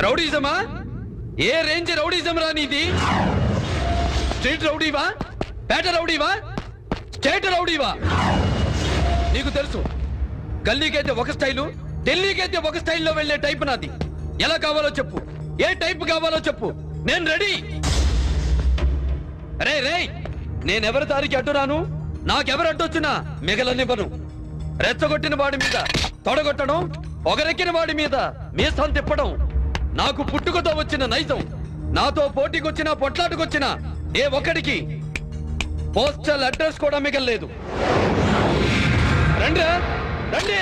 రౌడీజమా? ఏ range rowdyism రా నీది? Street రౌడీవా, పేట రౌడీవా, state రౌడీవా? నీకు తెలుసు, గల్లీకైతే ఒక స్టైలు, ఢిల్లీకైతే ఒక స్టైల్లో వెళ్లే టైప్ నాది. ఎలా కావాలో చెప్పు, ఏ టైప్ కావాలో చెప్పు, నేను రెడీ. రే రే, నేనెవరి దారికి అడ్డురాను, నాకెవరు అడ్డొచ్చినా మిగలనివ్వను. రెచ్చగొట్టిన వాడి మీద తొడగొట్టడం, పొగరెక్కిన వాడి మీద మీసం తిప్పడం నాకు పుట్టుకతో వచ్చిన నైజం. నాతో పోటీకొచ్చినా పొట్లాటకొచ్చినా ఏ ఒక్కడికి పోస్టల్ అడ్రస్ కూడా మిగలలేదు. రండి రండి.